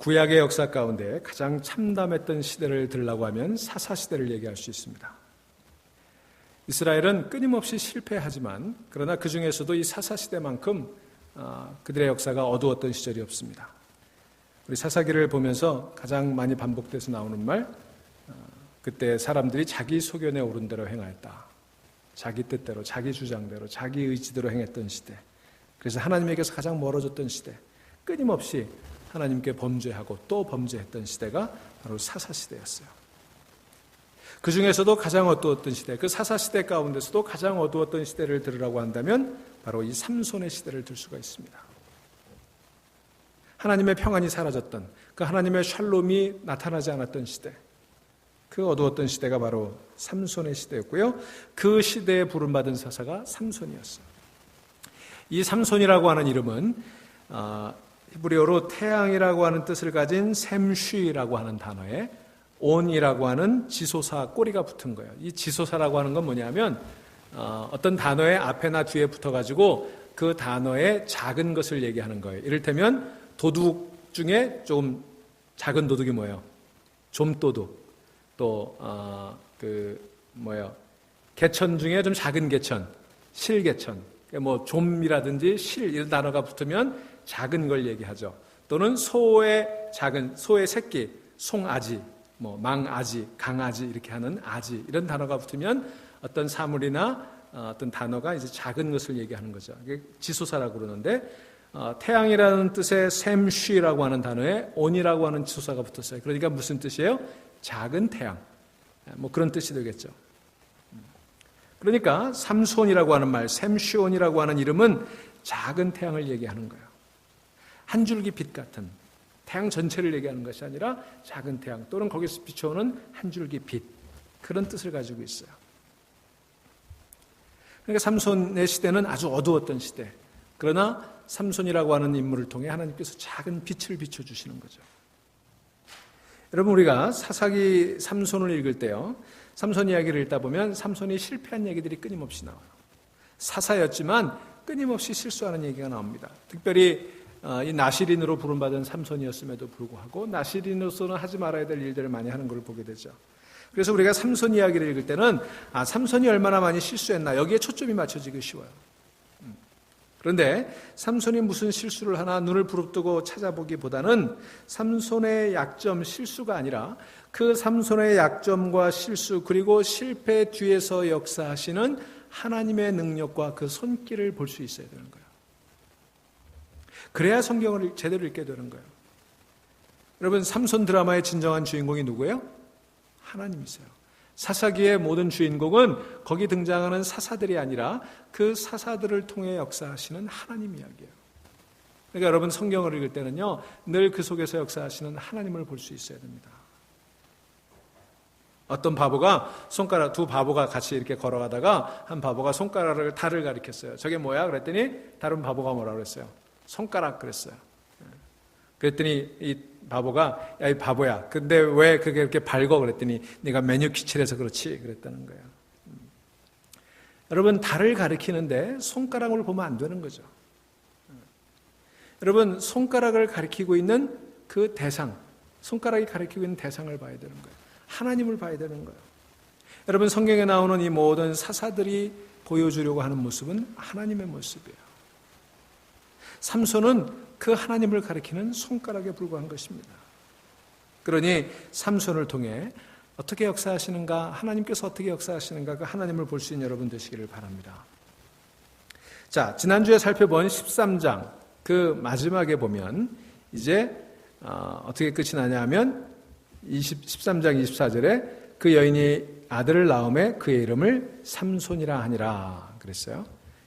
구약의 역사 가운데 가장 참담했던 시대를 들으려고 하면 사사시대를 얘기할 수 있습니다. 이스라엘은 끊임없이 실패하지만 그러나 그 중에서도 이 사사시대만큼 그들의 역사가 어두웠던 시절이 없습니다. 우리 사사기를 보면서 가장 많이 반복돼서 나오는 말, 그때 사람들이 자기 소견에 오른 대로 행하였다. 자기 뜻대로, 자기 주장대로, 자기 의지대로 행했던 시대. 그래서 하나님에게서 가장 멀어졌던 시대. 끊임없이 하나님께 범죄하고 또 범죄했던 시대가 바로 사사시대였어요. 그 중에서도 가장 어두웠던 시대, 그 사사시대 가운데서도 가장 어두웠던 시대를 들으라고 한다면 바로 이 삼손의 시대를 들 수가 있습니다. 하나님의 평안이 사라졌던, 그 하나님의 샬롬이 나타나지 않았던 시대, 그 어두웠던 시대가 바로 삼손의 시대였고요. 그 시대에 부름받은 사사가 삼손이었어요. 이 삼손이라고 하는 이름은 히브리어로 태양이라고 하는 뜻을 가진 샘쉬라고 하는 단어에 온이라고 하는 지소사 꼬리가 붙은 거예요. 이 지소사라고 하는 건 뭐냐면 어떤 단어의 앞에나 뒤에 붙어가지고 그 단어의 작은 것을 얘기하는 거예요. 이를테면 도둑 중에 좀 작은 도둑이 뭐예요? 좀도둑. 또 개천 중에 좀 작은 개천, 실개천. 뭐 좀이라든지 실 이런 단어가 붙으면 작은 걸 얘기하죠. 또는 소의 새끼, 송아지, 뭐 망아지, 강아지 이렇게 하는 아지 이런 단어가 붙으면 어떤 사물이나 어떤 단어가 이제 작은 것을 얘기하는 거죠. 이게 지소사라고 그러는데 태양이라는 뜻의 샘쉬라고 하는 단어에 온이라고 하는 지소사가 붙었어요. 그러니까 무슨 뜻이에요? 작은 태양. 뭐 그런 뜻이 되겠죠. 그러니까 삼손이라고 하는 말, 샘쉬온이라고 하는 이름은 작은 태양을 얘기하는 거예요. 한 줄기 빛 같은 태양 전체를 얘기하는 것이 아니라 작은 태양 또는 거기서 비춰오는 한 줄기 빛, 그런 뜻을 가지고 있어요. 그러니까 삼손의 시대는 아주 어두웠던 시대. 그러나 삼손이라고 하는 인물을 통해 하나님께서 작은 빛을 비춰주시는 거죠. 여러분, 우리가 사사기 삼손을 읽을 때요, 삼손 이야기를 읽다 보면 삼손이 실패한 얘기들이 끊임없이 나와요. 사사였지만 끊임없이 실수하는 얘기가 나옵니다. 특별히 이 나시린으로 부름받은 삼손이었음에도 불구하고 나시린으로서는 하지 말아야 될 일들을 많이 하는 걸 보게 되죠. 그래서 우리가 삼손 이야기를 읽을 때는 삼손이 얼마나 많이 실수했나, 여기에 초점이 맞춰지기 쉬워요. 그런데 삼손이 무슨 실수를 하나 눈을 부릅뜨고 찾아보기보다는 삼손의 약점, 실수가 아니라 그 삼손의 약점과 실수 그리고 실패 뒤에서 역사하시는 하나님의 능력과 그 손길을 볼 수 있어야 되는 거예요. 그래야 성경을 제대로 읽게 되는 거예요. 여러분, 삼손 드라마의 진정한 주인공이 누구예요? 하나님이세요. 사사기의 모든 주인공은 거기 등장하는 사사들이 아니라 그 사사들을 통해 역사하시는 하나님 이야기예요. 그러니까 여러분, 성경을 읽을 때는요, 늘 그 속에서 역사하시는 하나님을 볼 수 있어야 됩니다. 어떤 바보가 두 바보가 같이 이렇게 걸어가다가 한 바보가 손가락을 달을 가리켰어요. 저게 뭐야? 그랬더니 다른 바보가 뭐라 그랬어요? 손가락 그랬어요. 그랬더니 이 바보가, 야, 이 바보야, 근데 왜 그게 이렇게 밝어? 그랬더니 네가 메뉴 기칠해서 그렇지 그랬다는 거예요. 여러분, 달을 가리키는데 손가락을 보면 안 되는 거죠. 여러분, 손가락을 가리키고 있는 그 대상, 손가락이 가리키고 있는 대상을 봐야 되는 거예요. 하나님을 봐야 되는 거예요. 여러분, 성경에 나오는 이 모든 사사들이 보여주려고 하는 모습은 하나님의 모습이에요. 삼손은 그 하나님을 가리키는 손가락에 불과한 것입니다. 그러니 삼손을 통해 어떻게 역사하시는가, 하나님께서 어떻게 역사하시는가, 그 하나님을 볼 수 있는 여러분 되시기를 바랍니다. 자, 지난주에 살펴본 13장 그 마지막에 보면 이제 어떻게 끝이 나냐 하면 13장 24절에 그 여인이 아들을 낳음에 그의 이름을 삼손이라 하니라 그랬어요.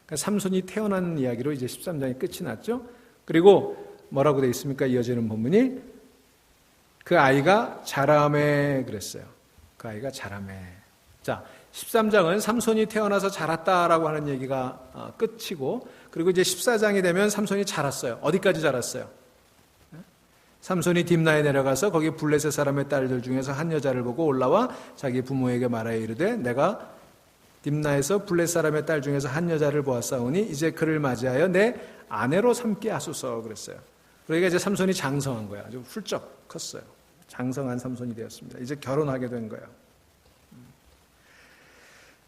그러니까 삼손이 태어난 이야기로 이제 13장이 끝이 났죠. 그리고 뭐라고 되어 있습니까? 이어지는 본문이 그 아이가 자라매 그랬어요. 그 아이가 자라매. 자, 13장은 삼손이 태어나서 자랐다라고 하는 얘기가 끝이고, 그리고 이제 14장이 되면 삼손이 자랐어요. 어디까지 자랐어요? 삼손이 딥나에 내려가서 거기 블레셋 사람의 딸들 중에서 한 여자를 보고 올라와 자기 부모에게 말하여 이르되 내가 딥나에서 블레셋 사람의 딸 중에서 한 여자를 보았사오니 이제 그를 맞이하여 내 아내로 삼게 하소서 그랬어요. 그러니까 이제 삼손이 장성한 거야. 아주 훌쩍 컸어요. 장성한 삼손이 되었습니다. 이제 결혼하게 된 거예요.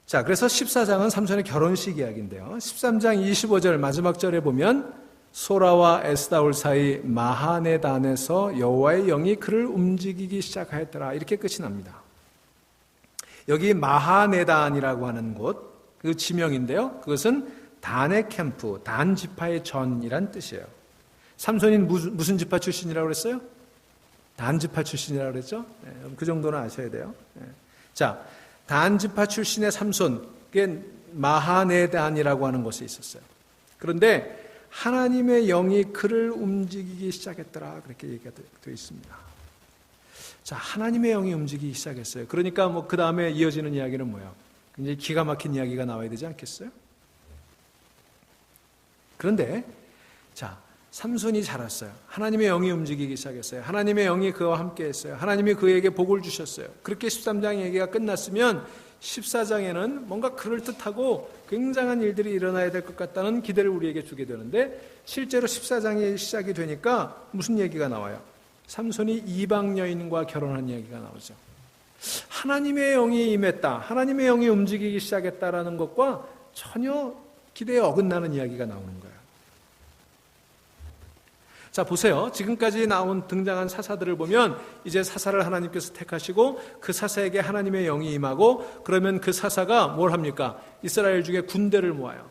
자, 그래서 14장은 삼손의 결혼식 이야기인데요. 13장 25절 마지막 절에 보면 소라와 에스다올 사이 마하네단에서 여호와의 영이 그를 움직이기 시작하였더라. 이렇게 끝이 납니다. 여기 마하네단이라고 하는 곳, 그 지명인데요. 그것은 단의 캠프, 단 지파의 전이란 뜻이에요. 삼손이 무슨 지파 출신이라고 그랬어요? 단 지파 출신이라고 그랬죠? 네, 그 정도는 아셔야 돼요. 네. 자, 단 지파 출신의 삼손, 그게 마하네단이라고 하는 곳에 있었어요. 그런데 하나님의 영이 그를 움직이기 시작했더라. 그렇게 얘기가 되어 있습니다. 자, 하나님의 영이 움직이기 시작했어요. 그러니까 뭐 그 다음에 이어지는 이야기는 뭐예요? 굉장히 기가 막힌 이야기가 나와야 되지 않겠어요? 그런데 자, 삼손이 자랐어요. 하나님의 영이 움직이기 시작했어요. 하나님의 영이 그와 함께 했어요. 하나님이 그에게 복을 주셨어요. 그렇게 13장 얘기가 끝났으면 14장에는 뭔가 그럴듯하고 굉장한 일들이 일어나야 될 것 같다는 기대를 우리에게 주게 되는데 실제로 14장이 시작이 되니까 무슨 얘기가 나와요? 삼손이 이방 여인과 결혼한 이야기가 나오죠. 하나님의 영이 임했다. 하나님의 영이 움직이기 시작했다라는 것과 전혀 기대에 어긋나는 이야기가 나오는 거예요. 자, 보세요. 지금까지 등장한 사사들을 보면 이제 사사를 하나님께서 택하시고 그 사사에게 하나님의 영이 임하고 그러면 그 사사가 뭘 합니까? 이스라엘 중에 군대를 모아요.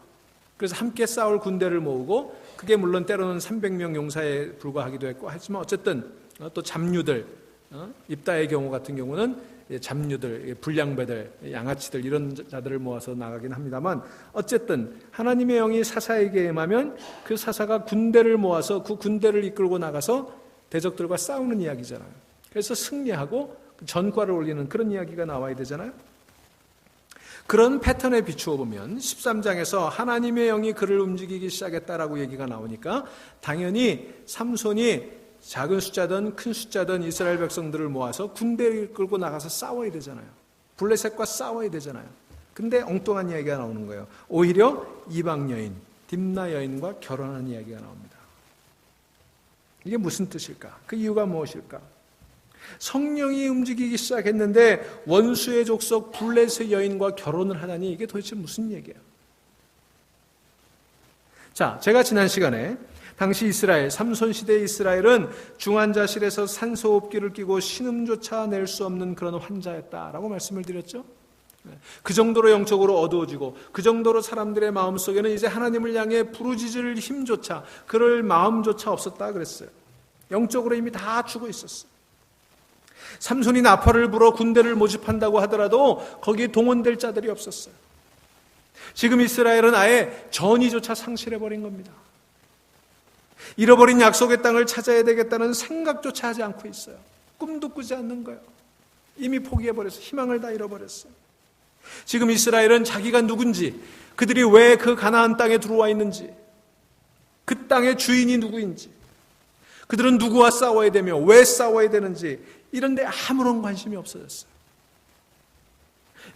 그래서 함께 싸울 군대를 모으고 그게 물론 때로는 300명 용사에 불과하기도 했고 하지만 어쨌든 또 잡류들, 입다의 경우 같은 경우는 잡류들, 불량배들, 양아치들 이런 자들을 모아서 나가긴 합니다만 어쨌든 하나님의 영이 사사에게 임하면 그 사사가 군대를 모아서 그 군대를 이끌고 나가서 대적들과 싸우는 이야기잖아요. 그래서 승리하고 전과를 올리는 그런 이야기가 나와야 되잖아요. 그런 패턴에 비추어 보면 13장에서 하나님의 영이 그를 움직이기 시작했다라고 얘기가 나오니까 당연히 삼손이 작은 숫자든 큰 숫자든 이스라엘 백성들을 모아서 군대를 끌고 나가서 싸워야 되잖아요. 블레셋과 싸워야 되잖아요. 근데 엉뚱한 이야기가 나오는 거예요. 오히려 이방 여인, 딥나 여인과 결혼한 이야기가 나옵니다. 이게 무슨 뜻일까? 그 이유가 무엇일까? 성령이 움직이기 시작했는데 원수의 족속 블레셋 여인과 결혼을 하다니 이게 도대체 무슨 얘기예요? 자, 제가 지난 시간에 당시 이스라엘, 삼손 시대의 이스라엘은 중환자실에서 산소호흡기를 끼고 신음조차 낼 수 없는 그런 환자였다라고 말씀을 드렸죠. 그 정도로 영적으로 어두워지고 그 정도로 사람들의 마음속에는 이제 하나님을 향해 부르짖을 힘조차, 그럴 마음조차 없었다 그랬어요. 영적으로 이미 다 죽어 있었어요. 삼손이 나팔을 불어 군대를 모집한다고 하더라도 거기에 동원될 자들이 없었어요. 지금 이스라엘은 아예 전의조차 상실해버린 겁니다. 잃어버린 약속의 땅을 찾아야 되겠다는 생각조차 하지 않고 있어요. 꿈도 꾸지 않는 거예요. 이미 포기해버렸어요. 희망을 다 잃어버렸어요. 지금 이스라엘은 자기가 누군지, 그들이 왜 그 가나안 땅에 들어와 있는지, 그 땅의 주인이 누구인지, 그들은 누구와 싸워야 되며 왜 싸워야 되는지 이런 데 아무런 관심이 없어졌어요.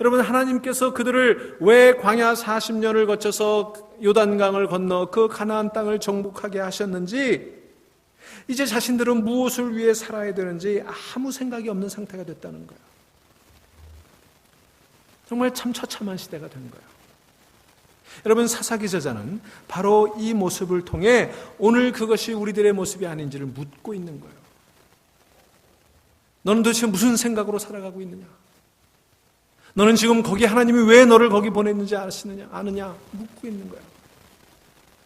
여러분, 하나님께서 그들을 왜 광야 40년을 거쳐서 요단강을 건너 그 가나안 땅을 정복하게 하셨는지, 이제 자신들은 무엇을 위해 살아야 되는지 아무 생각이 없는 상태가 됐다는 거예요. 정말 참 처참한 시대가 된 거예요. 여러분, 사사기 저자는 바로 이 모습을 통해 오늘 그것이 우리들의 모습이 아닌지를 묻고 있는 거예요. 너는 도대체 무슨 생각으로 살아가고 있느냐? 너는 지금 거기 하나님이 왜 너를 거기 보냈는지 아느냐? 묻고 있는 거예요.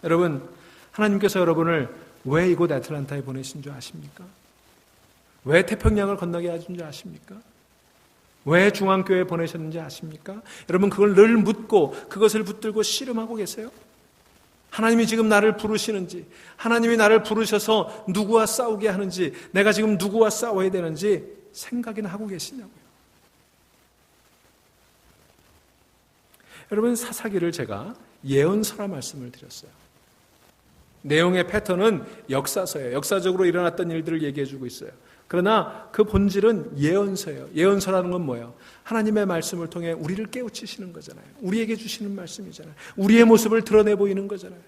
여러분, 하나님께서 여러분을 왜 이곳 애틀란타에 보내신 줄 아십니까? 왜 태평양을 건너게 하신 줄 아십니까? 왜 중앙교회에 보내셨는지 아십니까? 여러분, 그걸 늘 묻고 그것을 붙들고 씨름하고 계세요? 하나님이 지금 나를 부르시는지, 하나님이 나를 부르셔서 누구와 싸우게 하는지, 내가 지금 누구와 싸워야 되는지 생각이나 하고 계시냐고요. 여러분, 사사기를 제가 예언서라 말씀을 드렸어요. 내용의 패턴은 역사서예요. 역사적으로 일어났던 일들을 얘기해주고 있어요. 그러나 그 본질은 예언서예요. 예언서라는 건 뭐예요? 하나님의 말씀을 통해 우리를 깨우치시는 거잖아요. 우리에게 주시는 말씀이잖아요. 우리의 모습을 드러내 보이는 거잖아요.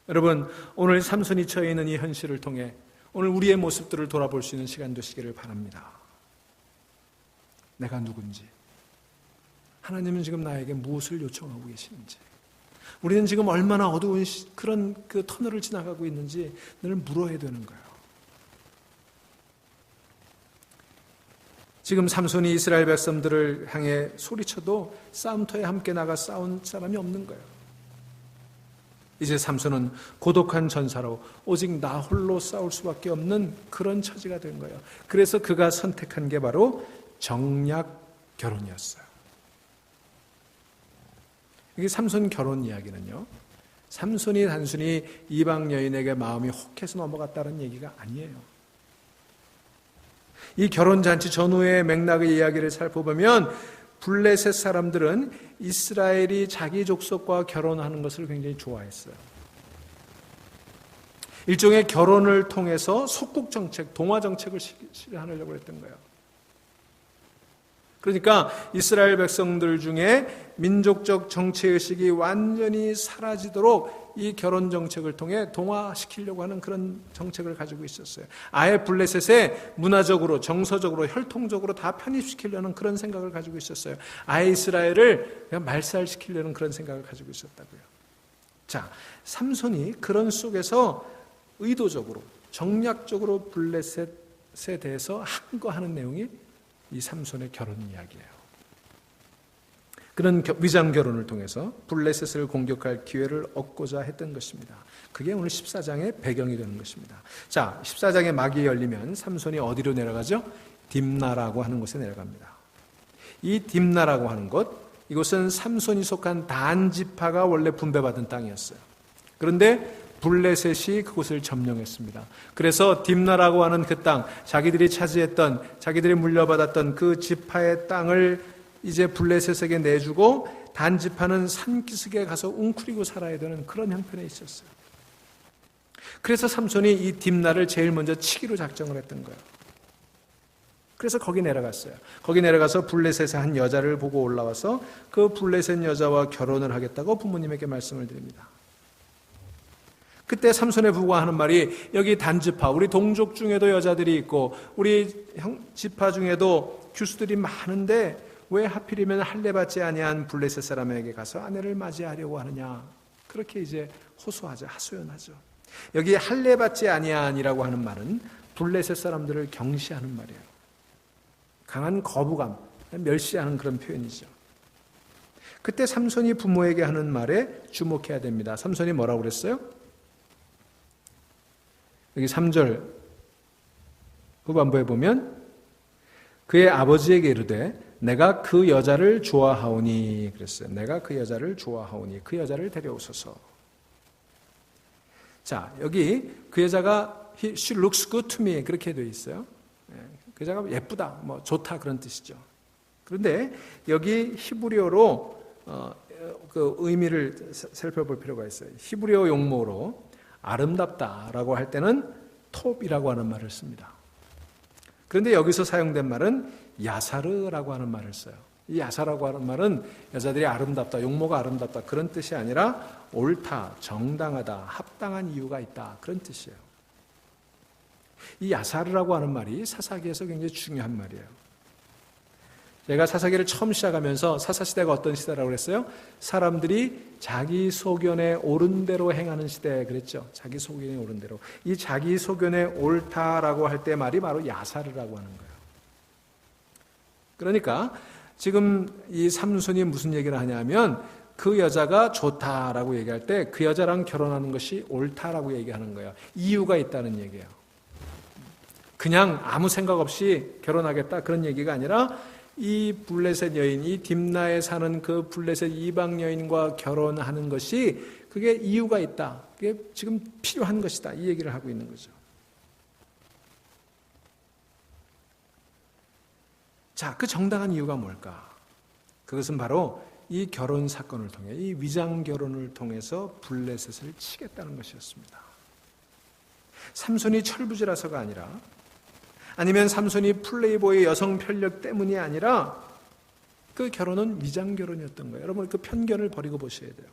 여러분, 오늘 삼손이 처해 있는 이 현실을 통해 오늘 우리의 모습들을 돌아볼 수 있는 시간 되시기를 바랍니다. 내가 누군지, 하나님은 지금 나에게 무엇을 요청하고 계시는지, 우리는 지금 얼마나 어두운 그런 그 터널을 지나가고 있는지 늘 물어야 되는 거예요. 지금 삼손이 이스라엘 백성들을 향해 소리쳐도 싸움터에 함께 나가 싸운 사람이 없는 거예요. 이제 삼손은 고독한 전사로 오직 나 홀로 싸울 수밖에 없는 그런 처지가 된 거예요. 그래서 그가 선택한 게 바로 정략 결혼이었어요. 이게 삼손 결혼 이야기는요, 삼손이 단순히 이방 여인에게 마음이 혹해서 넘어갔다는 얘기가 아니에요. 이 결혼잔치 전후의 맥락의 이야기를 살펴보면 블레셋 사람들은 이스라엘이 자기 족속과 결혼하는 것을 굉장히 좋아했어요. 일종의 결혼을 통해서 속국정책, 동화정책을 실현하려고 했던 거예요. 그러니까 이스라엘 백성들 중에 민족적 정치의식이 완전히 사라지도록 이 결혼 정책을 통해 동화시키려고 하는 그런 정책을 가지고 있었어요. 아예 블레셋에 문화적으로, 정서적으로, 혈통적으로 다 편입시키려는 그런 생각을 가지고 있었어요. 아예 이스라엘을 그냥 말살시키려는 그런 생각을 가지고 있었다고요. 자, 삼손이 그런 속에서 의도적으로, 정략적으로 블레셋에 대해서 항거하는 내용이 이 삼손의 결혼 이야기예요. 그런 위장 결혼을 통해서 블레셋을 공격할 기회를 얻고자 했던 것입니다. 그게 오늘 14장의 배경이 되는 것입니다. 자, 14장의 막이 열리면 삼손이 어디로 내려가죠? 딥나라고 하는 곳에 내려갑니다. 이 딥나라고 하는 곳, 이곳은 삼손이 속한 단 지파가 원래 분배받은 땅이었어요. 그런데 블레셋이 그곳을 점령했습니다. 그래서 딥나라고 하는 그 땅, 자기들이 차지했던, 자기들이 물려받았던 그 지파의 땅을 이제 블레셋에게 내주고 단 지파는 산기슭에 가서 웅크리고 살아야 되는 그런 형편에 있었어요. 그래서 삼손이 이 딥나를 제일 먼저 치기로 작정을 했던 거예요. 그래서 거기 내려갔어요. 거기 내려가서 블레셋의 한 여자를 보고 올라와서 그 블레셋 여자와 결혼을 하겠다고 부모님에게 말씀을 드립니다. 그때 삼손의 부부가 하는 말이, 여기 단지파, 우리 동족 중에도 여자들이 있고 우리 지파 중에도 규수들이 많은데 왜 하필이면 할례받지 아니한 블레셋 사람에게 가서 아내를 맞이하려고 하느냐, 그렇게 이제 호소하죠. 하소연하죠. 여기 할례받지 아니한이라고 하는 말은 블레셋 사람들을 경시하는 말이에요. 강한 거부감, 멸시하는 그런 표현이죠. 그때 삼손이 부모에게 하는 말에 주목해야 됩니다. 삼손이 뭐라고 그랬어요? 여기 3절 후반부에 보면 그의 아버지에게 이르되 내가 그 여자를 좋아하오니 그랬어요. 내가 그 여자를 좋아하오니 그 여자를 데려오소서. 자, 여기 그 여자가 she looks good to me 그렇게 되어 있어요. 그 여자가 예쁘다, 뭐 좋다 그런 뜻이죠. 그런데 여기 히브리어로 그 의미를 살펴볼 필요가 있어요. 히브리어 용모로 아름답다라고 할 때는 톱이라고 하는 말을 씁니다. 그런데 여기서 사용된 말은 야사르라고 하는 말을 써요. 이 야사라고 하는 말은 여자들이 아름답다, 용모가 아름답다 그런 뜻이 아니라 옳다, 정당하다, 합당한 이유가 있다 그런 뜻이에요. 이 야사르라고 하는 말이 사사기에서 굉장히 중요한 말이에요. 제가 사사기를 처음 시작하면서 사사시대가 어떤 시대라고 그랬어요? 사람들이 자기 소견에 옳은 대로 행하는 시대 그랬죠. 자기 소견에 옳은 대로. 이 자기 소견에 옳다라고 할 때 말이 바로 야사르라고 하는 거예요. 그러니까 지금 이 삼손이 무슨 얘기를 하냐면 그 여자가 좋다라고 얘기할 때 그 여자랑 결혼하는 것이 옳다라고 얘기하는 거예요. 이유가 있다는 얘기예요. 그냥 아무 생각 없이 결혼하겠다 그런 얘기가 아니라 이 블레셋 여인, 이 딥나에 사는 그 블레셋 이방 여인과 결혼하는 것이 그게 이유가 있다. 그게 지금 필요한 것이다. 이 얘기를 하고 있는 거죠. 자, 그 정당한 이유가 뭘까? 그것은 바로 이 결혼 사건을 통해, 이 위장 결혼을 통해서 블레셋을 치겠다는 것이었습니다. 삼손이 철부지라서가 아니라, 아니면 삼손이 플레이보이 여성 편력 때문이 아니라 그 결혼은 위장 결혼이었던 거예요. 여러분 그 편견을 버리고 보셔야 돼요.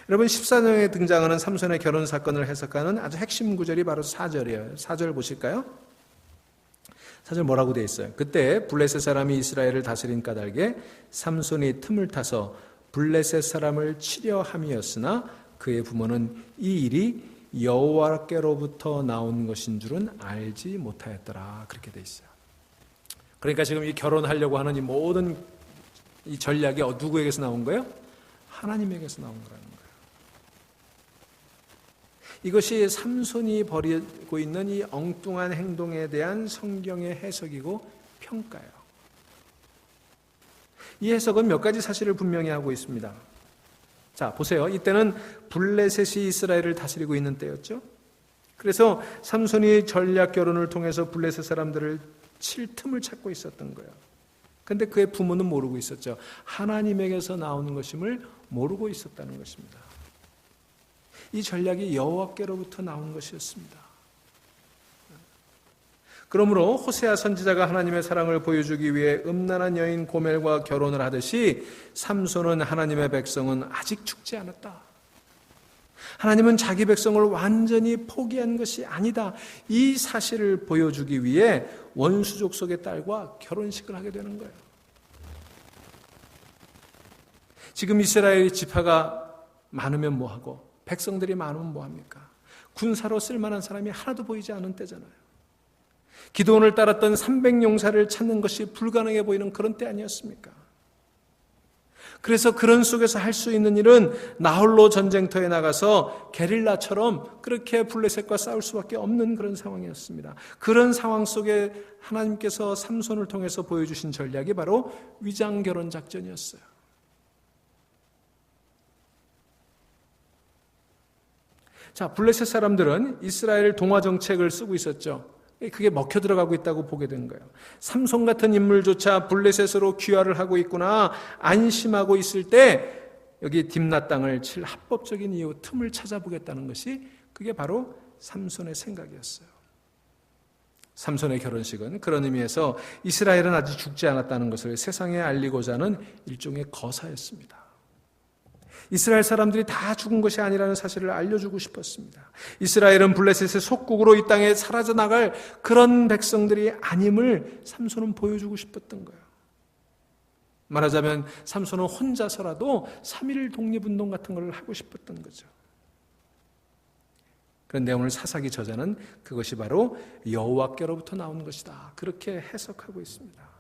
여러분 14장에 등장하는 삼손의 결혼 사건을 해석하는 아주 핵심 구절이 바로 4절이에요. 4절 보실까요? 4절 뭐라고 되어 있어요? 그때 블레셋 사람이 이스라엘을 다스린 까닭에 삼손이 틈을 타서 블레셋 사람을 치려 함이었으나 그의 부모는 이 일이 여호와께로부터 나온 것인 줄은 알지 못하였더라. 그렇게 되어 있어요. 그러니까 지금 이 결혼하려고 하는 이 모든 이 전략이 누구에게서 나온 거예요? 하나님에게서 나온 거라는 거예요. 이것이 삼손이 벌이고 있는 이 엉뚱한 행동에 대한 성경의 해석이고 평가예요. 이 해석은 몇 가지 사실을 분명히 하고 있습니다. 자, 보세요. 이때는 블레셋이 이스라엘을 다스리고 있는 때였죠. 그래서 삼손이 전략 결혼을 통해서 블레셋 사람들을 칠 틈을 찾고 있었던 거예요. 그런데 그의 부모는 모르고 있었죠. 하나님에게서 나오는 것임을 모르고 있었다는 것입니다. 이 전략이 여호와께로부터 나온 것이었습니다. 그러므로 호세아 선지자가 하나님의 사랑을 보여주기 위해 음란한 여인 고멜과 결혼을 하듯이 삼손은 하나님의 백성은 아직 죽지 않았다. 하나님은 자기 백성을 완전히 포기한 것이 아니다. 이 사실을 보여주기 위해 원수 족속의 딸과 결혼식을 하게 되는 거예요. 지금 이스라엘 지파가 많으면 뭐하고 백성들이 많으면 뭐합니까? 군사로 쓸만한 사람이 하나도 보이지 않은 때잖아요. 기드온을 따랐던 300용사를 찾는 것이 불가능해 보이는 그런 때 아니었습니까? 그래서 그런 속에서 할 수 있는 일은 나홀로 전쟁터에 나가서 게릴라처럼 그렇게 블레셋과 싸울 수밖에 없는 그런 상황이었습니다. 그런 상황 속에 하나님께서 삼손을 통해서 보여주신 전략이 바로 위장결혼 작전이었어요. 자, 블레셋 사람들은 이스라엘 동화 정책을 쓰고 있었죠. 그게 먹혀 들어가고 있다고 보게 된 거예요. 삼손 같은 인물조차 블레셋으로 귀화를 하고 있구나 안심하고 있을 때 여기 딥낫 땅을 칠 합법적인 이유 틈을 찾아보겠다는 것이 그게 바로 삼손의 생각이었어요. 삼손의 결혼식은 그런 의미에서 이스라엘은 아직 죽지 않았다는 것을 세상에 알리고자 하는 일종의 거사였습니다. 이스라엘 사람들이 다 죽은 것이 아니라는 사실을 알려주고 싶었습니다. 이스라엘은 블레셋의 속국으로 이 땅에 사라져 나갈 그런 백성들이 아님을 삼손은 보여주고 싶었던 거예요. 말하자면 삼손은 혼자서라도 3.1 독립운동 같은 걸 하고 싶었던 거죠. 그런데 오늘 사사기 저자는 그것이 바로 여호와께로부터 나온 것이다. 그렇게 해석하고 있습니다.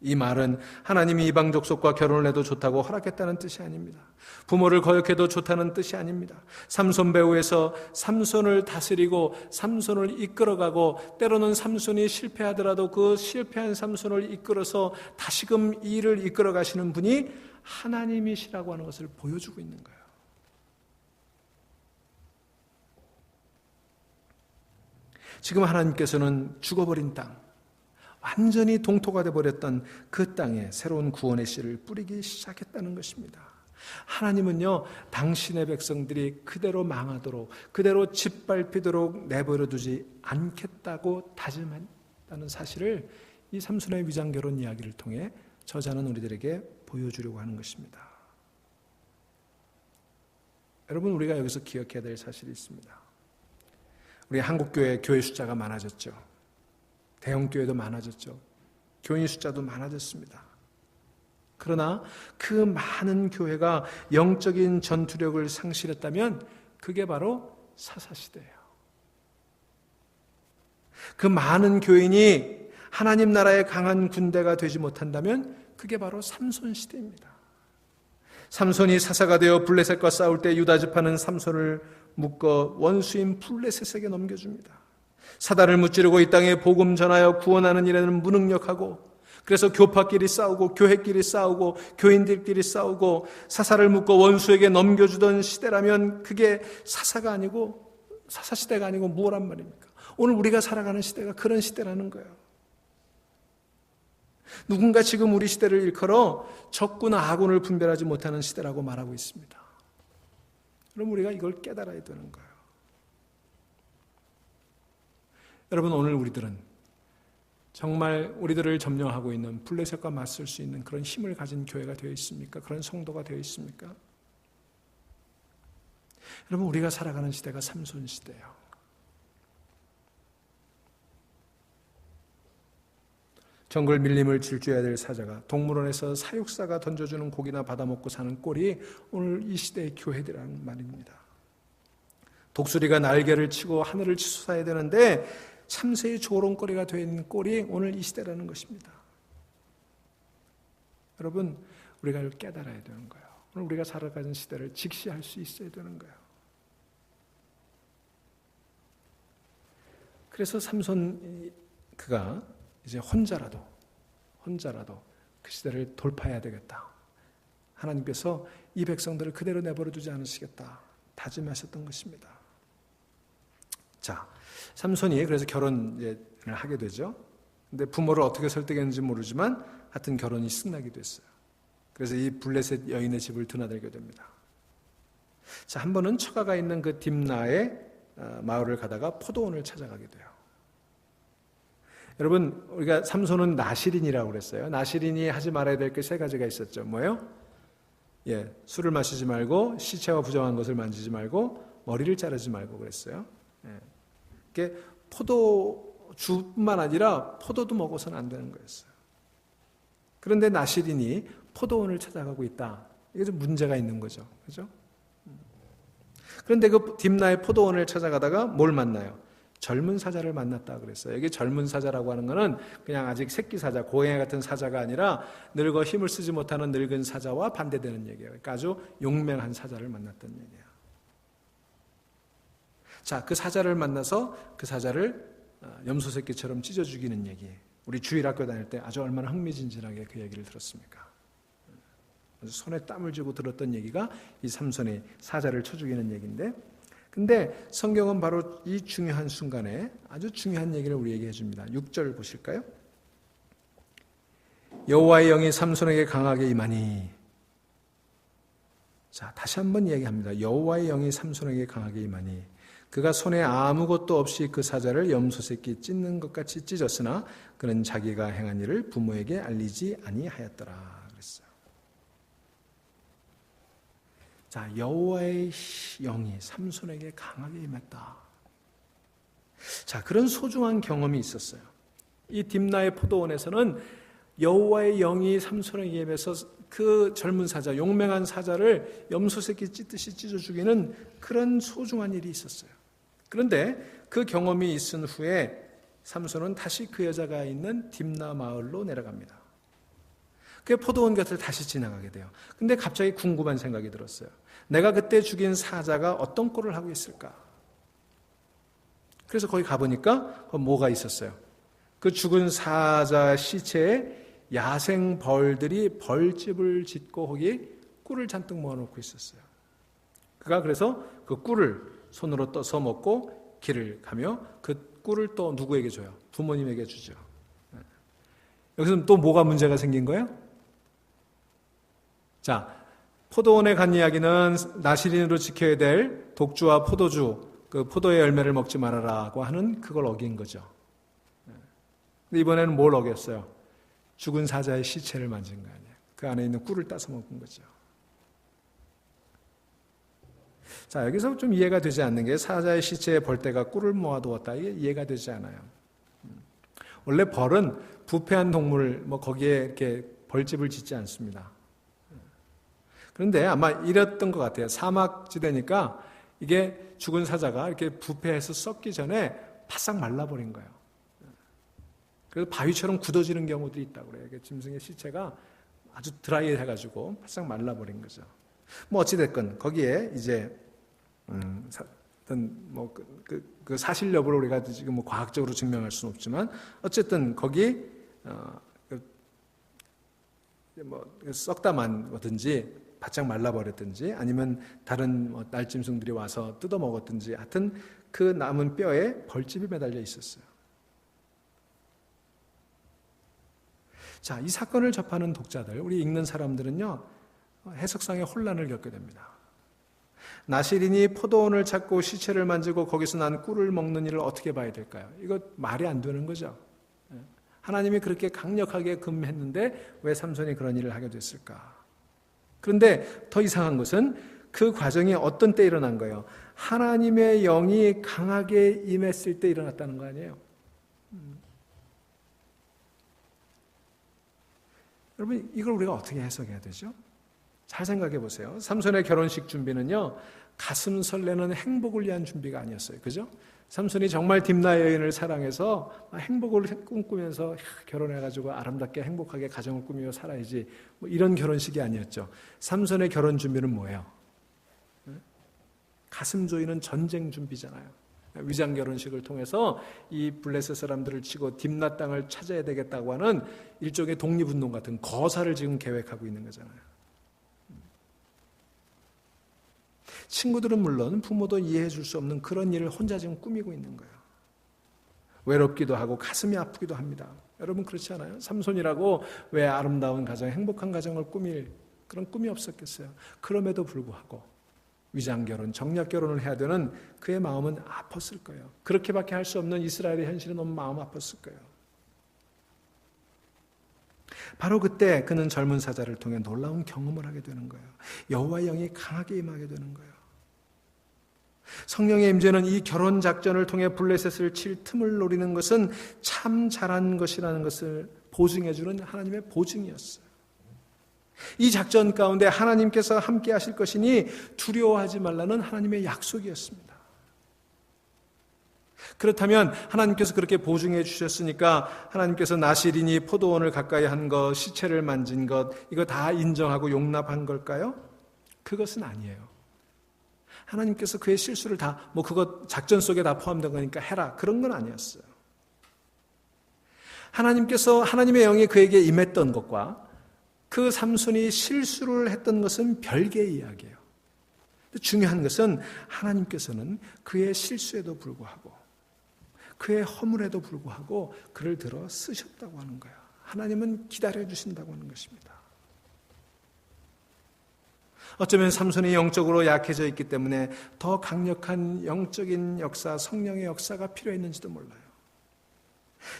이 말은 하나님이 이방 족속과 결혼을 해도 좋다고 허락했다는 뜻이 아닙니다. 부모를 거역해도 좋다는 뜻이 아닙니다. 삼손 배후에서 삼손을 다스리고 삼손을 이끌어가고 때로는 삼손이 실패하더라도 그 실패한 삼손을 이끌어서 다시금 이 일을 이끌어 가시는 분이 하나님이시라고 하는 것을 보여주고 있는 거예요. 지금 하나님께서는 죽어버린 땅, 완전히 동토가 되어버렸던 그 땅에 새로운 구원의 씨를 뿌리기 시작했다는 것입니다. 하나님은요, 당신의 백성들이 그대로 망하도록, 그대로 짓밟히도록 내버려두지 않겠다고 다짐했다는 사실을 이 삼손의 위장결혼 이야기를 통해 저자는 우리들에게 보여주려고 하는 것입니다. 여러분, 우리가 여기서 기억해야 될 사실이 있습니다. 우리 한국교회 교회 숫자가 많아졌죠. 대형교회도 많아졌죠. 교인 숫자도 많아졌습니다. 그러나 그 많은 교회가 영적인 전투력을 상실했다면 그게 바로 사사시대예요. 그 많은 교인이 하나님 나라의 강한 군대가 되지 못한다면 그게 바로 삼손 시대입니다. 삼손이 사사가 되어 블레셋과 싸울 때 유다 지파는 삼손을 묶어 원수인 블레셋에게 넘겨줍니다. 사단을 무찌르고 이 땅에 복음 전하여 구원하는 일에는 무능력하고, 그래서 교파끼리 싸우고 교회끼리 싸우고 교인들끼리 싸우고 사사를 묶어 원수에게 넘겨주던 시대라면 그게 사사가 아니고 사사시대가 아니고 뭐란 말입니까? 오늘 우리가 살아가는 시대가 그런 시대라는 거예요. 누군가 지금 우리 시대를 일컬어 적군 아군을 분별하지 못하는 시대라고 말하고 있습니다. 그럼 우리가 이걸 깨달아야 되는 거예요. 여러분, 오늘 우리들은 정말 우리들을 점령하고 있는 블레셋과 맞설 수 있는 그런 힘을 가진 교회가 되어 있습니까? 그런 성도가 되어 있습니까? 여러분, 우리가 살아가는 시대가 삼손 시대예요. 정글 밀림을 질주해야 될 사자가 동물원에서 사육사가 던져주는 고기나 받아먹고 사는 꼴이 오늘 이 시대의 교회들이라는 말입니다. 독수리가 날개를 치고 하늘을 치솟아야 되는데 참새의 조롱거리가 되어 있는 꼴이 오늘 이 시대라는 것입니다. 여러분, 우리가 이걸 깨달아야 되는 거예요. 오늘 우리가 살아가는 시대를 직시할 수 있어야 되는 거예요. 그래서 삼손 그가 이제 혼자라도 그 시대를 돌파해야 되겠다. 하나님께서 이 백성들을 그대로 내버려 두지 않으시겠다 다짐하셨던 것입니다. 자, 삼손이 그래서 결혼을 하게 되죠. 근데 부모를 어떻게 설득했는지 모르지만 하여튼 결혼이 승낙이 됐어요. 그래서 이 블레셋 여인의 집을 드나들게 됩니다. 자, 한 번은 처가가 있는 그 딥나의 마을을 가다가 포도원을 찾아가게 돼요. 여러분, 우리가 삼손은 나실인이라고 그랬어요. 나실인이 하지 말아야 될 게 세 가지가 있었죠. 뭐예요? 술을 마시지 말고, 시체와 부정한 것을 만지지 말고, 머리를 자르지 말고 그랬어요. 이게 포도주뿐만 아니라 포도도 먹어서는 안 되는 거였어요. 그런데 나실인이 포도원을 찾아가고 있다. 이게 좀 문제가 있는 거죠. 그죠? 그런데 그 딥나의 포도원을 찾아가다가 뭘 만나요? 젊은 사자를 만났다 그랬어요. 이게 젊은 사자라고 하는 거는 그냥 아직 새끼 사자, 고양이 같은 사자가 아니라 늙어 힘을 쓰지 못하는 늙은 사자와 반대되는 얘기예요. 그러니까 아주 용맹한 사자를 만났던 얘기예요. 자, 그 사자를 만나서 그 사자를 염소 새끼처럼 찢어 죽이는 얘기. 우리 주일학교 다닐 때 아주 얼마나 흥미진진하게 그 얘기를 들었습니까? 아주 손에 땀을 쥐고 들었던 얘기가 이 삼손의 사자를 쳐 죽이는 얘기인데, 근데 성경은 바로 이 중요한 순간에 아주 중요한 얘기를 우리에게 해줍니다. 6절 보실까요? 여호와의 영이 삼손에게 강하게 임하니. 자, 다시 한번 얘기합니다. 여호와의 영이 삼손에게 강하게 임하니 그가 손에 아무것도 없이 그 사자를 염소 새끼 찢는 것 같이 찢었으나 그는 자기가 행한 일을 부모에게 알리지 아니하였더라 그랬어요. 자, 여호와의 영이 삼손에게 강하게 임했다. 자, 그런 소중한 경험이 있었어요. 이 딥나의 포도원에서는 여호와의 영이 삼손에게 임해서 그 젊은 사자, 용맹한 사자를 염소 새끼 찢듯이 찢어 죽이는 그런 소중한 일이 있었어요. 그런데 그 경험이 있은 후에 삼손은 다시 그 여자가 있는 딥나 마을로 내려갑니다. 그 포도원 곁을 다시 지나가게 돼요. 근데 갑자기 궁금한 생각이 들었어요. 내가 그때 죽인 사자가 어떤 꼴을 하고 있을까? 그래서 거기 가보니까 뭐가 있었어요? 그 죽은 사자 시체에 야생 벌들이 벌집을 짓고 거기 꿀을 잔뜩 모아놓고 있었어요. 그가 그래서 그 꿀을 손으로 떠서 먹고 길을 가며 그 꿀을 또 누구에게 줘요? 부모님에게 주죠. 여기서 또 뭐가 문제가 생긴 거예요? 자, 포도원에 간 이야기는 나실인으로 지켜야 될 독주와 포도주, 그 포도의 열매를 먹지 말아라고 하는 그걸 어긴 거죠. 근데 이번에는 뭘 어겼어요? 죽은 사자의 시체를 만진 거 아니에요. 그 안에 있는 꿀을 따서 먹은 거죠. 자, 여기서 좀 이해가 되지 않는 게 사자의 시체에 벌떼가 꿀을 모아두었다. 이게 이해가 되지 않아요. 원래 벌은 부패한 동물, 거기에 이렇게 벌집을 짓지 않습니다. 그런데 아마 이랬던 것 같아요. 사막지대니까 이게 죽은 사자가 이렇게 부패해서 썩기 전에 바싹 말라버린 거예요. 그래서 바위처럼 굳어지는 경우도 있다고 그래요. 짐승의 시체가 아주 드라이해가지고 바싹 말라버린 거죠. 뭐 어찌됐건 거기에 이제 그 사실 여부를 우리가 지금 뭐 과학적으로 증명할 수는 없지만 어쨌든 거기 썩다만 거든지 바짝 말라버렸든지 아니면 다른 날짐승들이 와서 뜯어먹었든지 하여튼 그 남은 뼈에 벌집이 매달려 있었어요. 자, 이 사건을 접하는 독자들, 우리 읽는 사람들은요, 해석상의 혼란을 겪게 됩니다. 나실인이 포도원을 찾고 시체를 만지고 거기서 난 꿀을 먹는 일을 어떻게 봐야 될까요? 이거 말이 안 되는 거죠. 하나님이 그렇게 강력하게 금했는데 왜 삼손이 그런 일을 하게 됐을까? 그런데 더 이상한 것은 그 과정이 어떤 때 일어난 거예요? 하나님의 영이 강하게 임했을 때 일어났다는 거 아니에요? 여러분, 이걸 우리가 어떻게 해석해야 되죠? 잘 생각해 보세요. 삼손의 결혼식 준비는요, 가슴 설레는 행복을 위한 준비가 아니었어요. 그죠? 삼손이 정말 딥나 여인을 사랑해서 행복을 꿈꾸면서 결혼해가지고 아름답게 행복하게 가정을 꾸미며 살아야지, 뭐 이런 결혼식이 아니었죠. 삼손의 결혼 준비는 뭐예요? 가슴 조이는 전쟁 준비잖아요. 위장 결혼식을 통해서 이 블레셋 사람들을 치고 딥나 땅을 찾아야 되겠다고 하는 일종의 독립운동 같은 거사를 지금 계획하고 있는 거잖아요. 친구들은 물론 부모도 이해해 줄 수 없는 그런 일을 혼자 지금 꾸미고 있는 거예요. 외롭기도 하고 가슴이 아프기도 합니다. 여러분 그렇지 않아요? 삼손이라고 왜 아름다운 가정, 행복한 가정을 꾸밀 그런 꿈이 없었겠어요? 그럼에도 불구하고 위장결혼, 정략결혼을 해야 되는 그의 마음은 아팠을 거예요. 그렇게밖에 할 수 없는 이스라엘의 현실은 너무 마음 아팠을 거예요. 바로 그때 그는 젊은 사자를 통해 놀라운 경험을 하게 되는 거예요. 여호와의 영이 강하게 임하게 되는 거예요. 성령의 임재는 이 결혼 작전을 통해 블레셋을 칠 틈을 노리는 것은 참 잘한 것이라는 것을 보증해 주는 하나님의 보증이었어요. 이 작전 가운데 하나님께서 함께 하실 것이니 두려워하지 말라는 하나님의 약속이었습니다. 그렇다면 하나님께서 그렇게 보증해 주셨으니까 하나님께서 나실인이 포도원을 가까이 한 것, 시체를 만진 것, 이거 다 인정하고 용납한 걸까요? 그것은 아니에요. 하나님께서 그의 실수를 다, 그거 작전 속에 다 포함된 거니까 해라. 그런 건 아니었어요. 하나님께서, 하나님의 영이 그에게 임했던 것과 그 삼손이 실수를 했던 것은 별개의 이야기예요. 중요한 것은 하나님께서는 그의 실수에도 불구하고 그의 허물에도 불구하고 그를 들어 쓰셨다고 하는 거예요. 하나님은 기다려주신다고 하는 것입니다. 어쩌면 삼손이 영적으로 약해져 있기 때문에 더 강력한 영적인 역사, 성령의 역사가 필요했는지도 몰라요.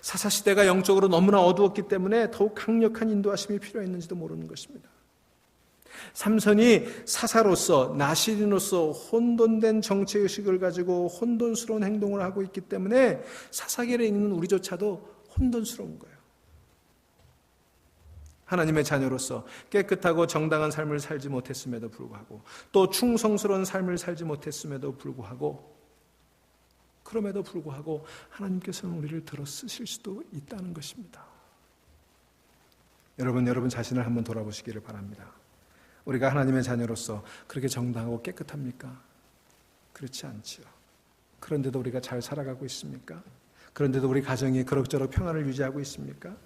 사사시대가 영적으로 너무나 어두웠기 때문에 더욱 강력한 인도하심이 필요했는지도 모르는 것입니다. 삼손이 사사로서, 나실인으로서 혼돈된 정체의식을 가지고 혼돈스러운 행동을 하고 있기 때문에 사사계에 있는 우리조차도 혼돈스러운 거예요. 하나님의 자녀로서 깨끗하고 정당한 삶을 살지 못했음에도 불구하고, 또 충성스러운 삶을 살지 못했음에도 불구하고, 그럼에도 불구하고 하나님께서는 우리를 들어 쓰실 수도 있다는 것입니다. 여러분 자신을 한번 돌아보시기를 바랍니다. 우리가 하나님의 자녀로서 그렇게 정당하고 깨끗합니까? 그렇지 않지요. 그런데도 우리가 잘 살아가고 있습니까? 그런데도 우리 가정이 그럭저럭 평안을 유지하고 있습니까?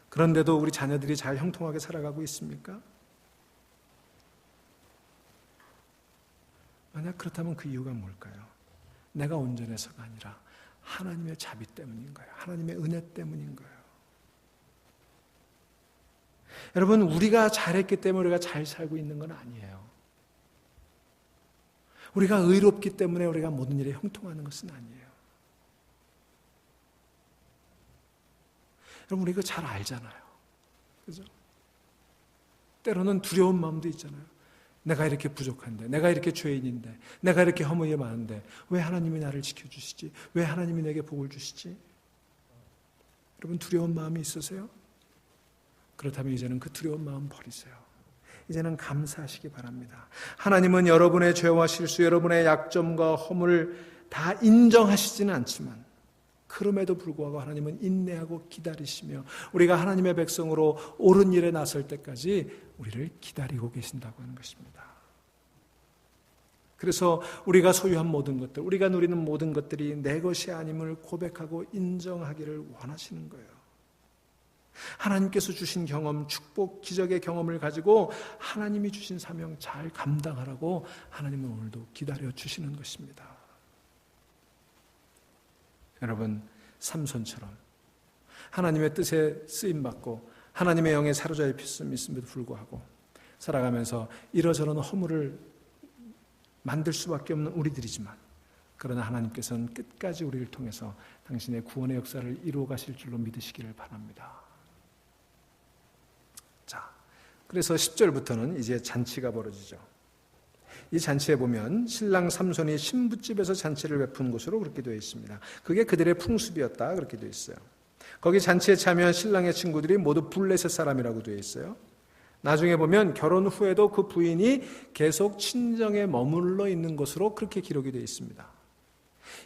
그런데도 우리 자녀들이 잘 형통하게 살아가고 있습니까? 만약 그렇다면 그 이유가 뭘까요? 내가 온전해서가 아니라 하나님의 자비 때문인 거예요. 하나님의 은혜 때문인 거예요. 여러분, 우리가 잘했기 때문에 우리가 잘 살고 있는 건 아니에요. 우리가 의롭기 때문에 우리가 모든 일에 형통하는 것은 아니에요. 여러분, 우리 이거 잘 알잖아요. 그죠? 때로는 두려운 마음도 있잖아요. 내가 이렇게 부족한데, 내가 이렇게 죄인인데, 내가 이렇게 허물이 많은데 왜 하나님이 나를 지켜주시지? 왜 하나님이 내게 복을 주시지? 여러분, 두려운 마음이 있으세요? 그렇다면 이제는 그 두려운 마음 버리세요. 이제는 감사하시기 바랍니다. 하나님은 여러분의 죄와 실수, 여러분의 약점과 허물을 다 인정하시지는 않지만 그럼에도 불구하고 하나님은 인내하고 기다리시며 우리가 하나님의 백성으로 옳은 일에 나설 때까지 우리를 기다리고 계신다고 하는 것입니다. 그래서 우리가 소유한 모든 것들, 우리가 누리는 모든 것들이 내 것이 아님을 고백하고 인정하기를 원하시는 거예요. 하나님께서 주신 경험, 축복, 기적의 경험을 가지고 하나님이 주신 사명 잘 감당하라고 하나님은 오늘도 기다려 주시는 것입니다. 여러분, 삼손처럼 하나님의 뜻에 쓰임받고 하나님의 영에 사로잡혔음에도 불구하고 살아가면서 이러저런 허물을 만들 수밖에 없는 우리들이지만, 그러나 하나님께서는 끝까지 우리를 통해서 당신의 구원의 역사를 이루어 가실 줄로 믿으시기를 바랍니다. 자, 그래서 10절부터는 이제 잔치가 벌어지죠. 이 잔치에 보면 신랑 삼손이 신부집에서 잔치를 베푼 곳으로 그렇게 되어 있습니다. 그게 그들의 풍습이었다 그렇게 되어 있어요. 거기 잔치에 참여한 신랑의 친구들이 모두 블레셋 사람이라고 되어 있어요. 나중에 보면 결혼 후에도 그 부인이 계속 친정에 머물러 있는 것으로 그렇게 기록이 되어 있습니다.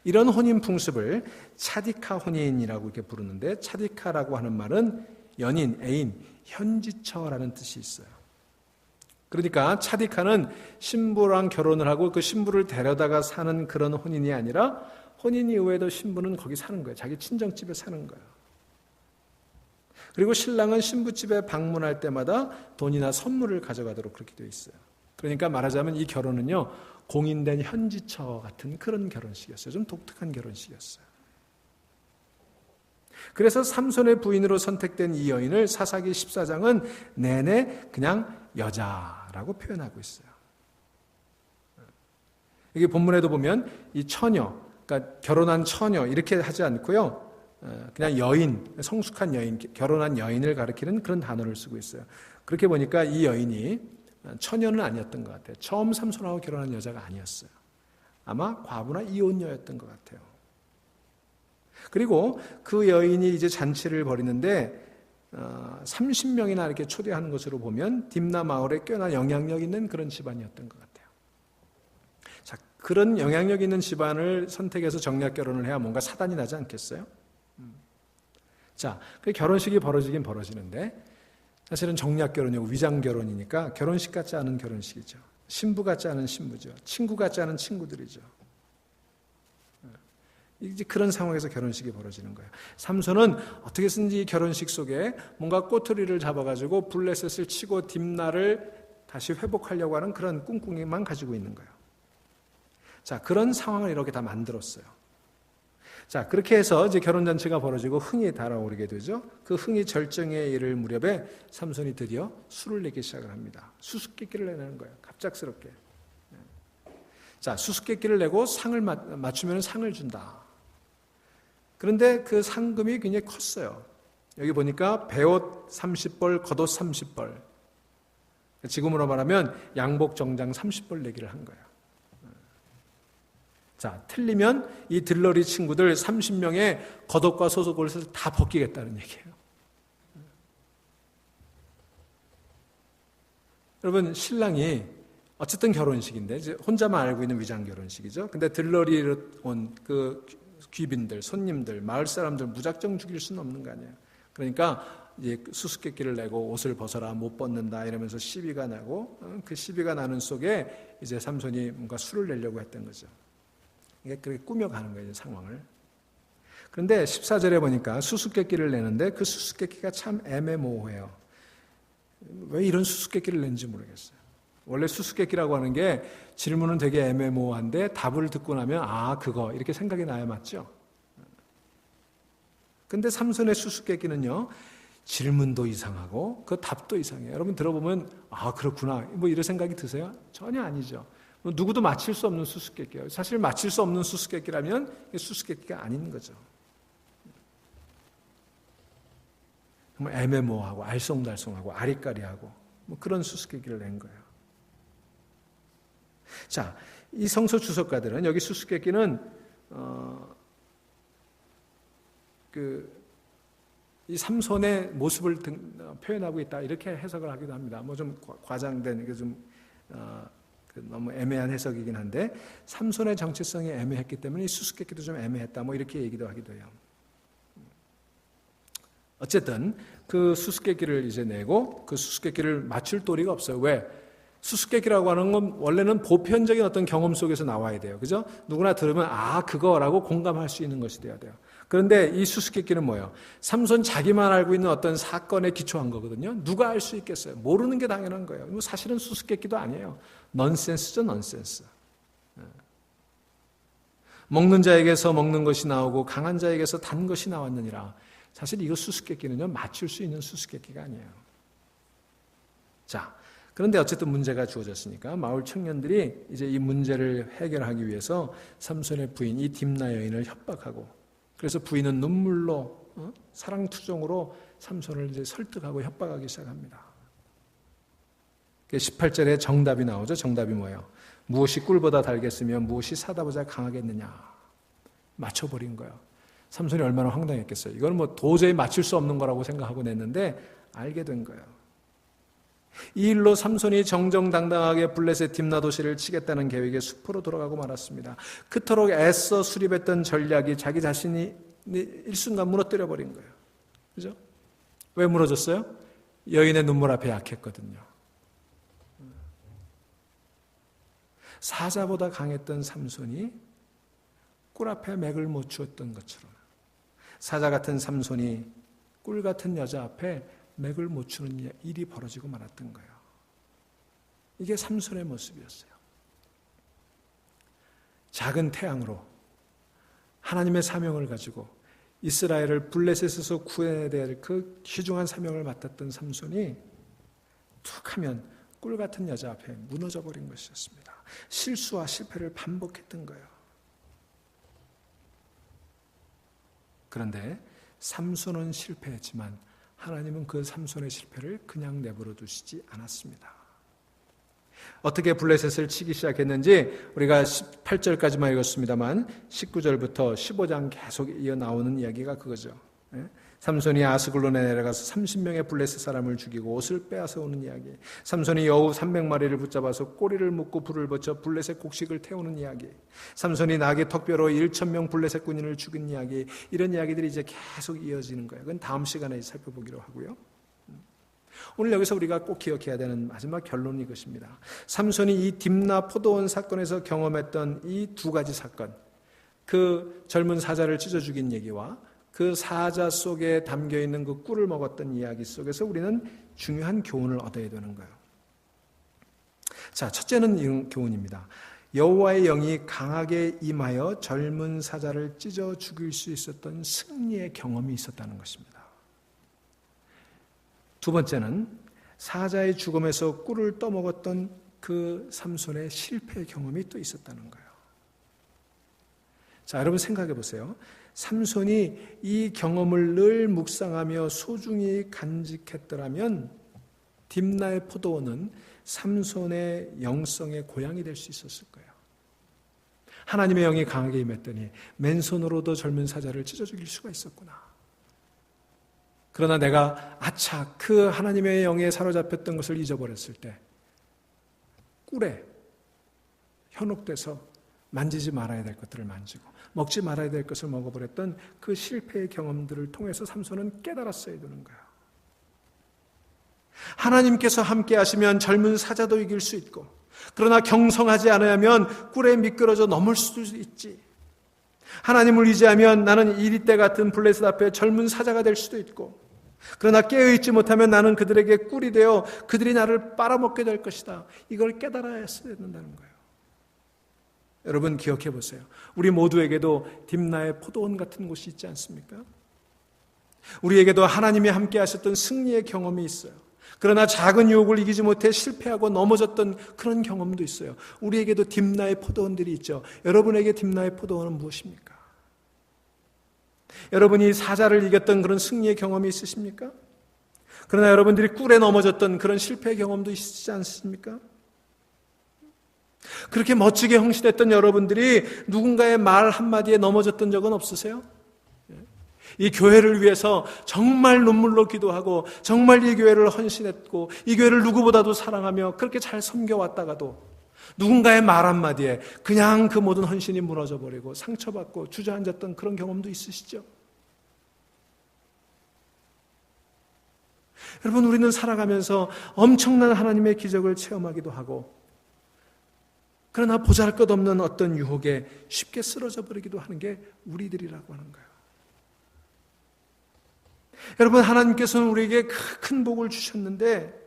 이런 혼인 풍습을 차디카 혼인이라고 이렇게 부르는데, 차디카라고 하는 말은 연인, 애인, 현지처라는 뜻이 있어요. 그러니까 차디카는 신부랑 결혼을 하고 그 신부를 데려다가 사는 그런 혼인이 아니라, 혼인 이후에도 신부는 거기 사는 거예요. 자기 친정집에 사는 거예요. 그리고 신랑은 신부집에 방문할 때마다 돈이나 선물을 가져가도록 그렇게 되어 있어요. 그러니까 말하자면 이 결혼은요, 공인된 현지처 같은 그런 결혼식이었어요. 좀 독특한 결혼식이었어요. 그래서 삼손의 부인으로 선택된 이 여인을 사사기 14장은 내내 그냥 여자라고 표현하고 있어요. 여기 본문에도 보면 이 처녀, 그러니까 결혼한 처녀 이렇게 하지 않고요, 그냥 여인, 성숙한 여인, 결혼한 여인을 가리키는 그런 단어를 쓰고 있어요. 그렇게 보니까 이 여인이 처녀는 아니었던 것 같아요. 처음 삼손하고 결혼한 여자가 아니었어요. 아마 과부나 이혼녀였던 것 같아요. 그리고 그 여인이 이제 잔치를 벌이는데 30명이나 이렇게 초대하는 것으로 보면 딥나 마을에 꽤나 영향력 있는 그런 집안이었던 것 같아요. 자, 그런 영향력 있는 집안을 선택해서 정략 결혼을 해야 뭔가 사단이 나지 않겠어요? 자, 그 결혼식이 벌어지긴 벌어지는데 사실은 정략 결혼이고 위장 결혼이니까 결혼식 같지 않은 결혼식이죠. 신부 같지 않은 신부죠. 친구 같지 않은 친구들이죠. 이제 그런 상황에서 결혼식이 벌어지는 거예요. 삼손은 어떻게든지 이 결혼식 속에 뭔가 꼬투리를 잡아가지고 블레셋을 치고 딥나를 다시 회복하려고 하는 그런 꿍꿍이만 가지고 있는 거예요. 자, 그런 상황을 이렇게 다 만들었어요. 자, 그렇게 해서 이제 결혼잔치가 벌어지고 흥이 달아오르게 되죠. 그 흥이 절정에 이를 무렵에 삼손이 드디어 술을 내기 시작을 합니다. 수수께끼를 내는 거예요. 갑작스럽게. 자, 수수께끼를 내고 상을 맞추면 상을 준다. 그런데 그 상금이 굉장히 컸어요. 여기 보니까 배옷 30벌, 겉옷 30벌. 지금으로 말하면 양복 정장 30벌 내기를 한 거예요. 자, 틀리면 이 들러리 친구들 30명의 겉옷과 속옷을 다 벗기겠다는 얘기예요. 여러분, 신랑이 어쨌든 결혼식인데 이제 혼자만 알고 있는 위장 결혼식이죠. 근데 들러리로 온 그 귀빈들, 손님들, 마을 사람들 무작정 죽일 수는 없는 거 아니에요. 그러니까 이제 수수께끼를 내고 옷을 벗어라, 못 벗는다 이러면서 시비가 나고, 그 시비가 나는 속에 이제 삼손이 뭔가 술을 내려고 했던 거죠. 이게 그렇게 꾸며가는 거예요, 상황을. 그런데 14절에 보니까 수수께끼를 내는데 그 수수께끼가 참 애매모호해요. 왜 이런 수수께끼를 낸지 모르겠어요. 원래 수수께끼라고 하는 게 질문은 되게 애매모호한데 답을 듣고 나면 아, 그거 이렇게 생각이 나야 맞죠? 근데 삼손의 수수께끼는요, 질문도 이상하고 그 답도 이상해요. 여러분 들어보면 아, 그렇구나 뭐 이런 생각이 드세요? 전혀 아니죠. 누구도 맞힐 수 없는 수수께끼예요. 사실 맞힐 수 없는 수수께끼라면 수수께끼가 아닌 거죠. 정말 애매모호하고 알쏭달쏭하고 아리까리하고 뭐 그런 수수께끼를 낸 거예요. 자, 이 성서 주석가들은 여기 수수께끼는 이 삼손의 모습을 표현하고 있다 이렇게 해석을 하기도 합니다. 뭐 좀 과장된 이게 좀 너무 애매한 해석이긴 한데 삼손의 정체성이 애매했기 때문에 이 수수께끼도 좀 애매했다 뭐 이렇게 얘기도 하기도 해요. 어쨌든 그 수수께끼를 이제 내고 그 수수께끼를 맞출 도리가 없어요. 왜? 수수께끼라고 하는 건 원래는 보편적인 어떤 경험 속에서 나와야 돼요. 그죠? 누구나 들으면 아, 그거라고 공감할 수 있는 것이 돼야 돼요. 그런데 이 수수께끼는 뭐예요? 삼손 자기만 알고 있는 어떤 사건에 기초한 거거든요. 누가 알 수 있겠어요? 모르는 게 당연한 거예요. 뭐 사실은 수수께끼도 아니에요. 넌센스죠, 넌센스. 먹는 자에게서 먹는 것이 나오고 강한 자에게서 단 것이 나왔느니라. 사실 이거 수수께끼는요, 맞출 수 있는 수수께끼가 아니에요. 자, 그런데 어쨌든 문제가 주어졌으니까 마을 청년들이 이제 이 문제를 해결하기 위해서 삼손의 부인 이 딥나 여인을 협박하고, 그래서 부인은 눈물로 사랑투정으로 삼손을 이제 설득하고 협박하기 시작합니다. 18절에 정답이 나오죠. 정답이 뭐예요? 무엇이 꿀보다 달겠으며 무엇이 사다보다 강하겠느냐. 맞춰버린 거예요. 삼손이 얼마나 황당했겠어요. 이건 뭐 도저히 맞출 수 없는 거라고 생각하고 냈는데 알게 된 거예요. 이 일로 삼손이 정정당당하게 블레셋 딥나 도시를 치겠다는 계획에 숲으로 돌아가고 말았습니다. 그토록 애써 수립했던 전략이 자기 자신이 일순간 무너뜨려 버린 거예요. 그죠? 왜 무너졌어요? 여인의 눈물 앞에 약했거든요. 사자보다 강했던 삼손이 꿀 앞에 맥을 못 추었던 것처럼 사자 같은 삼손이 꿀 같은 여자 앞에 맥을 못 추는 일이 벌어지고 말았던 거예요. 이게 삼손의 모습이었어요. 작은 태양으로 하나님의 사명을 가지고 이스라엘을 블레셋에서 구해야 될 그 귀중한 사명을 맡았던 삼손이 툭 하면 꿀 같은 여자 앞에 무너져 버린 것이었습니다. 실수와 실패를 반복했던 거예요. 그런데 삼손은 실패했지만 하나님은 그 삼손의 실패를 그냥 내버려 두시지 않았습니다. 어떻게 블레셋을 치기 시작했는지 우리가 18절까지만 읽었습니다만 19절부터 15장 계속 이어나오는 이야기가 그거죠. 삼손이 아스글론에 내려가서 30명의 블레셋 사람을 죽이고 옷을 빼앗아 오는 이야기. 삼손이 여우 300마리를 붙잡아서 꼬리를 묶고 불을 붙여 블레셋 곡식을 태우는 이야기. 삼손이 나귀 턱뼈로 1,000명 블레셋 군인을 죽인 이야기. 이런 이야기들이 이제 계속 이어지는 거예요. 그건 다음 시간에 살펴보기로 하고요. 오늘 여기서 우리가 꼭 기억해야 되는 마지막 결론이 이것입니다. 삼손이 이 딥나 포도원 사건에서 경험했던 이 두 가지 사건, 그 젊은 사자를 찢어 죽인 얘기와 그 사자 속에 담겨있는 그 꿀을 먹었던 이야기 속에서 우리는 중요한 교훈을 얻어야 되는 거예요. 자, 첫째는 이 교훈입니다. 여호와의 영이 강하게 임하여 젊은 사자를 찢어 죽일 수 있었던 승리의 경험이 있었다는 것입니다. 두 번째는 사자의 죽음에서 꿀을 떠먹었던 그 삼손의 실패의 경험이 또 있었다는 거예요. 자, 여러분 생각해 보세요. 삼손이 이 경험을 늘 묵상하며 소중히 간직했더라면 딥나의 포도원은 삼손의 영성의 고향이 될 수 있었을 거예요. 하나님의 영이 강하게 임했더니 맨손으로도 젊은 사자를 찢어 죽일 수가 있었구나. 그러나 내가 아차 그 하나님의 영에 사로잡혔던 것을 잊어버렸을 때 꿀에 현혹돼서 만지지 말아야 될 것들을 만지고 먹지 말아야 될 것을 먹어버렸던 그 실패의 경험들을 통해서 삼손은 깨달았어야 되는 거야. 하나님께서 함께 하시면 젊은 사자도 이길 수 있고 그러나 경성하지 않으면 꿀에 미끄러져 넘을 수도 있지. 하나님을 의지하면 나는 이리떼 같은 블레셋 앞에 젊은 사자가 될 수도 있고 그러나 깨어있지 못하면 나는 그들에게 꿀이 되어 그들이 나를 빨아먹게 될 것이다. 이걸 깨달아야 된다는 거예요. 여러분 기억해 보세요. 우리 모두에게도 딥나의 포도원 같은 곳이 있지 않습니까? 우리에게도 하나님이 함께 하셨던 승리의 경험이 있어요. 그러나 작은 유혹을 이기지 못해 실패하고 넘어졌던 그런 경험도 있어요. 우리에게도 딥나의 포도원들이 있죠. 여러분에게 딥나의 포도원은 무엇입니까? 여러분이 사자를 이겼던 그런 승리의 경험이 있으십니까? 그러나 여러분들이 꿀에 넘어졌던 그런 실패의 경험도 있으시지 않습니까? 그렇게 멋지게 헌신했던 여러분들이 누군가의 말 한마디에 넘어졌던 적은 없으세요? 이 교회를 위해서 정말 눈물로 기도하고 정말 이 교회를 헌신했고 이 교회를 누구보다도 사랑하며 그렇게 잘 섬겨왔다가도 누군가의 말 한마디에 그냥 그 모든 헌신이 무너져버리고 상처받고 주저앉았던 그런 경험도 있으시죠? 여러분 우리는 살아가면서 엄청난 하나님의 기적을 체험하기도 하고 그러나 보잘것없는 어떤 유혹에 쉽게 쓰러져 버리기도 하는 게 우리들이라고 하는 거예요. 여러분 하나님께서는 우리에게 큰 복을 주셨는데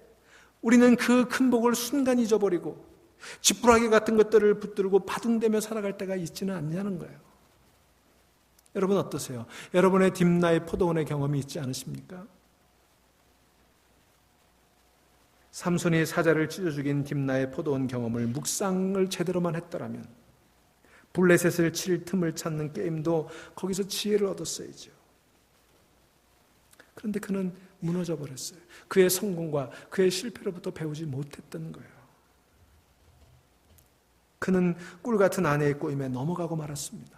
우리는 그 큰 복을 순간 잊어버리고 지푸라기 같은 것들을 붙들고 바둥대며 살아갈 때가 있지는 않냐는 거예요. 여러분 어떠세요? 여러분의 딥나의 포도원의 경험이 있지 않으십니까? 삼손이 사자를 찢어 죽인 딥나의 포도원 경험을 묵상을 제대로만 했더라면 블레셋을 칠 틈을 찾는 게임도 거기서 지혜를 얻었어야죠. 그런데 그는 무너져 버렸어요. 그의 성공과 그의 실패로부터 배우지 못했던 거예요. 그는 꿀 같은 아내의 꼬임에 넘어가고 말았습니다.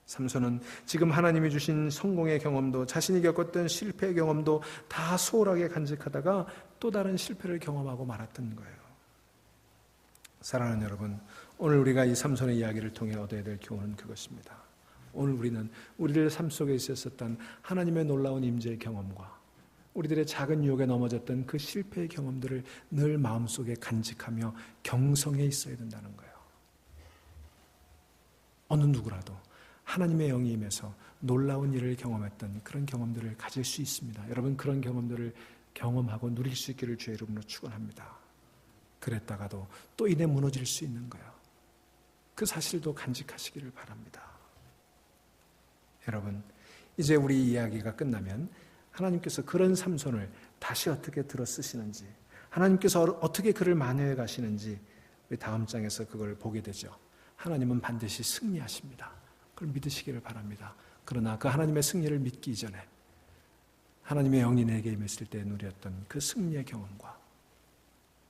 삼손은 지금 하나님이 주신 성공의 경험도 자신이 겪었던 실패의 경험도 다 소홀하게 간직하다가 또 다른 실패를 경험하고 말았던 거예요. 사랑하는 여러분, 오늘 우리가 이 삼손의 이야기를 통해 얻어야 될 교훈은 그것입니다. 오늘 우리는 우리들 삶 속에 있었던 하나님의 놀라운 임재의 경험과 우리들의 작은 유혹에 넘어졌던 그 실패의 경험들을 늘 마음속에 간직하며 경성에 있어야 된다는 거예요. 어느 누구라도 하나님의 영이 임해서 놀라운 일을 경험했던 그런 경험들을 가질 수 있습니다. 여러분, 그런 경험들을 경험하고 누릴 수 있기를 주의 이름으로 축원합니다. 그랬다가도 또 이내 무너질 수 있는 거예요. 그 사실도 간직하시기를 바랍니다. 여러분, 이제 우리 이야기가 끝나면 하나님께서 그런 삼손을 다시 어떻게 들어 쓰시는지, 하나님께서 어떻게 그를 만회해 가시는지 우리 다음 장에서 그걸 보게 되죠. 하나님은 반드시 승리하십니다. 그걸 믿으시기를 바랍니다. 그러나 그 하나님의 승리를 믿기 이전에 하나님의 영이 내게 임했을 때 누렸던 그 승리의 경험과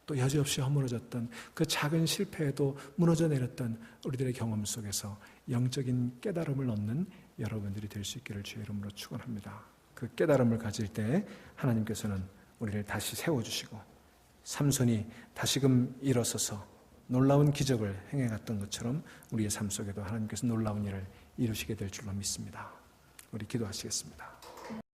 또 여지없이 허물어졌던 그 작은 실패에도 무너져 내렸던 우리들의 경험 속에서 영적인 깨달음을 얻는 여러분들이 될 수 있기를 주의 이름으로 축원합니다. 그 깨달음을 가질 때 하나님께서는 우리를 다시 세워주시고 삼손이 다시금 일어서서 놀라운 기적을 행해갔던 것처럼 우리의 삶 속에도 하나님께서 놀라운 일을 이루시게 될 줄로 믿습니다. 우리 기도하시겠습니다.